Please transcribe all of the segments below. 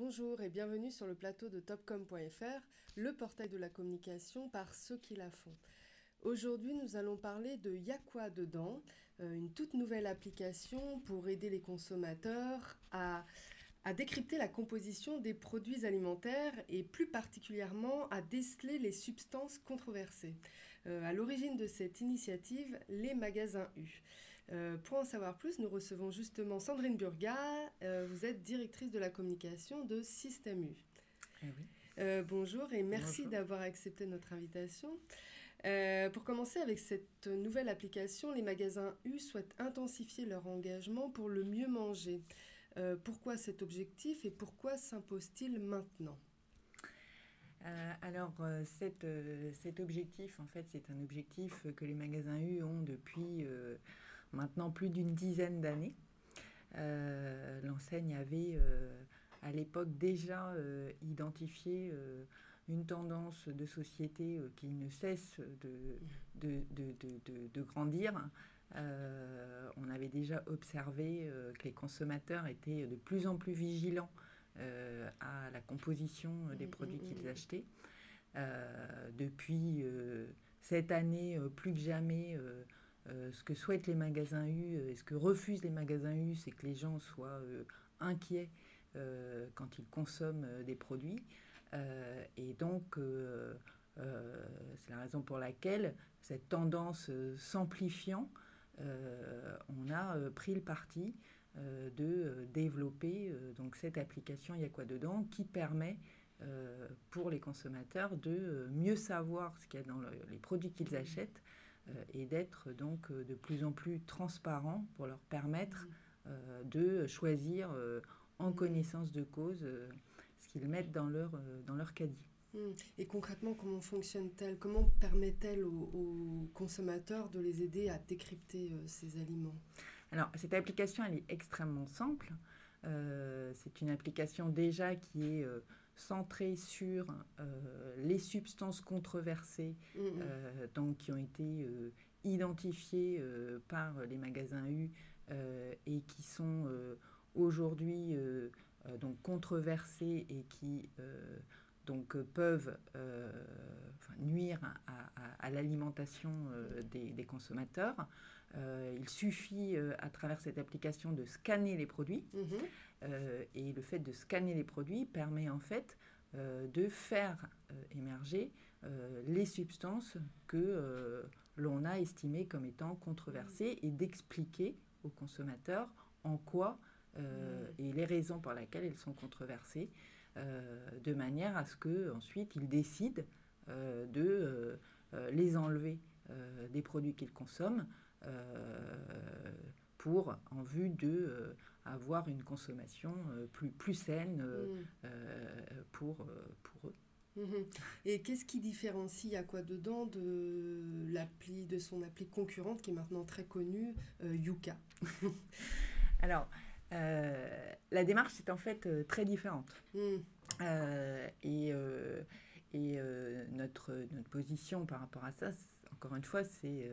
Bonjour et bienvenue sur le plateau de topcom.fr, le portail de la communication par ceux qui la font. Aujourd'hui, nous allons parler de Y'a quoi dedans, une toute nouvelle application pour aider les consommateurs à décrypter la composition des produits alimentaires et plus particulièrement à déceler les substances controversées. À l'origine de cette initiative, les magasins U. Pour en savoir plus, nous recevons justement Sandrine Burgat. Vous êtes directrice de la communication de Système U. Eh oui. Bonjour et merci Bonjour. d'avoir accepté notre invitation. Pour commencer avec cette nouvelle application, les magasins U souhaitent intensifier leur engagement pour le mieux manger. Pourquoi cet objectif et pourquoi s'impose-t-il maintenant ? Cet objectif, en fait, c'est un objectif que les magasins U ont depuis maintenant plus d'une dizaine d'années. L'enseigne avait à l'époque déjà identifié une tendance de société qui ne cesse de grandir. On avait déjà observé que les consommateurs étaient de plus en plus vigilants à la composition des produits qu'ils achetaient. Depuis cette année, plus que jamais, ce que souhaitent les magasins U et ce que refusent les magasins U, c'est que les gens soient inquiets quand ils consomment des produits. Et donc, c'est la raison pour laquelle cette tendance s'amplifiant, on a pris le parti de développer donc cette application Y'a quoi dedans qui permet pour les consommateurs de mieux savoir ce qu'il y a dans les produits qu'ils achètent et d'être donc de plus en plus transparents pour leur permettre de choisir en connaissance de cause ce qu'ils mettent dans leur caddie. Et concrètement, comment fonctionne-t-elle ? Comment permet-elle aux consommateurs de les aider à décrypter ces aliments ? Alors, cette application, elle est extrêmement simple. C'est une application déjà qui est centrée sur les substances controversées donc, qui ont été identifiées par les magasins U et qui sont aujourd'hui donc controversées et qui donc peuvent nuire à l'alimentation des consommateurs. Il suffit à travers cette application de scanner les produits et le fait de scanner les produits permet en fait de faire émerger les substances que l'on a estimées comme étant controversées et d'expliquer aux consommateurs en quoi et les raisons pour lesquelles elles sont controversées, de manière à ce qu'ensuite ils décident de les enlever des produits qu'ils consomment en vue d'avoir une consommation plus saine pour eux. Et qu'est-ce qui différencie Y'a quoi dedans de son appli concurrente qui est maintenant très connue, Yuka ? Alors, la démarche est en fait très différente. Notre position par rapport à ça, encore une fois, c'est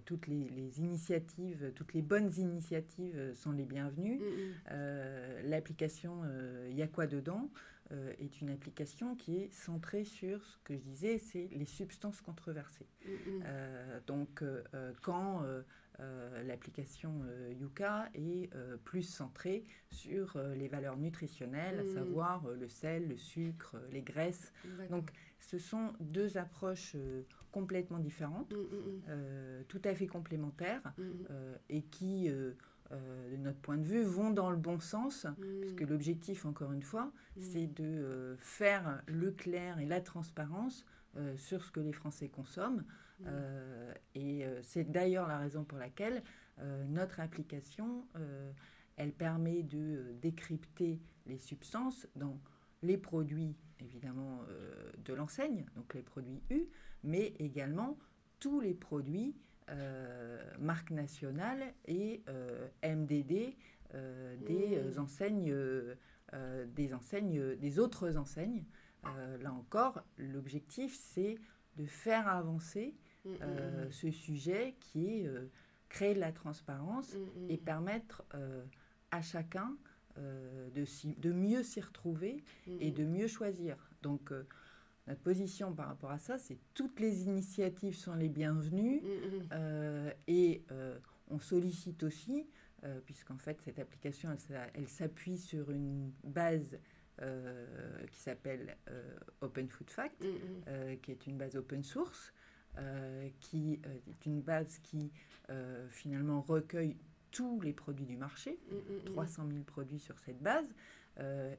toutes les initiatives, toutes les bonnes initiatives sont les bienvenues. L'application Y'a quoi dedans est une application qui est centrée sur ce que je disais, c'est les substances controversées. Donc, quand l'application Yuka est plus centrée sur les valeurs nutritionnelles, à savoir le sel, le sucre, les graisses. Donc, ce sont deux approches complètement différentes, tout à fait complémentaires et qui, de notre point de vue, vont dans le bon sens, puisque l'objectif, encore une fois, c'est de faire le clair et la transparence sur ce que les Français consomment. Et c'est d'ailleurs la raison pour laquelle notre application, elle permet de décrypter les substances dans les produits, évidemment, de l'enseigne, donc les produits U, mais également tous les produits marque nationale et MDD des autres enseignes. Là encore, l'objectif, c'est de faire avancer ce sujet qui est créer de la transparence et permettre à chacun de mieux s'y retrouver et de mieux choisir. Donc, notre position par rapport à ça, c'est toutes les initiatives sont les bienvenues et on sollicite aussi, puisqu'en fait cette application, elle s'appuie sur une base qui s'appelle Open Food Fact, qui est une base open source, qui est une base qui finalement recueille tous les produits du marché, 300 000 produits sur cette base.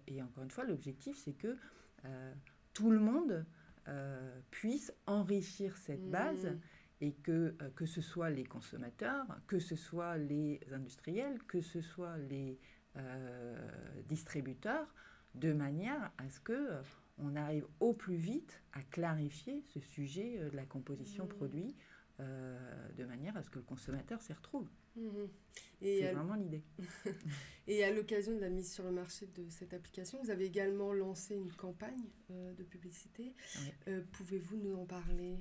Et encore une fois, l'objectif, c'est que tout le monde puisse enrichir cette base et que ce soit les consommateurs, que ce soit les industriels, que ce soit les distributeurs, de manière à ce que on arrive au plus vite à clarifier ce sujet de la composition produit, de manière à ce que le consommateur s'y retrouve. C'est vraiment l'idée. Et à l'occasion de la mise sur le marché de cette application, vous avez également lancé une campagne de publicité. Oui. Pouvez-vous nous en parler ?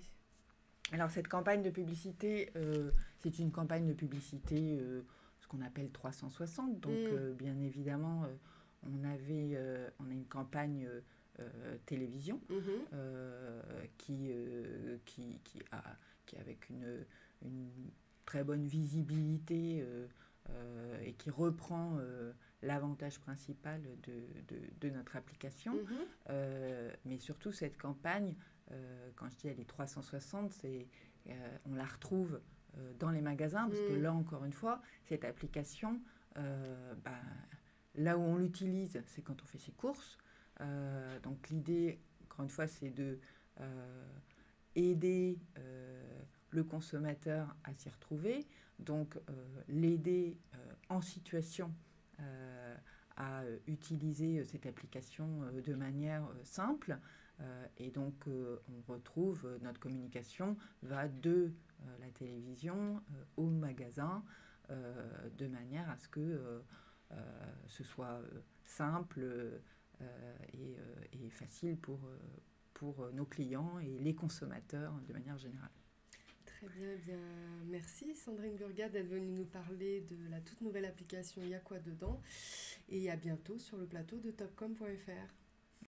Alors cette campagne de publicité, c'est une campagne de publicité, ce qu'on appelle 360. Donc bien évidemment, on a une campagne télévision qui avec une très bonne visibilité et qui reprend l'avantage principal de notre application. Mais surtout, cette campagne, quand je dis elle est 360, on la retrouve dans les magasins, parce que là, encore une fois, cette application, là où on l'utilise, c'est quand on fait ses courses. Donc l'idée, encore une fois, c'est de aider le consommateur à s'y retrouver, donc l'aider en situation à utiliser cette application de manière simple. Et donc on retrouve notre communication va de la télévision au magasin, de manière à ce que ce soit simple et facile pour nos clients et les consommateurs de manière générale. Très bien, bien. Merci Sandrine Burgat d'être venue nous parler de la toute nouvelle application Y'a quoi dedans, et à bientôt sur le plateau de topcom.fr.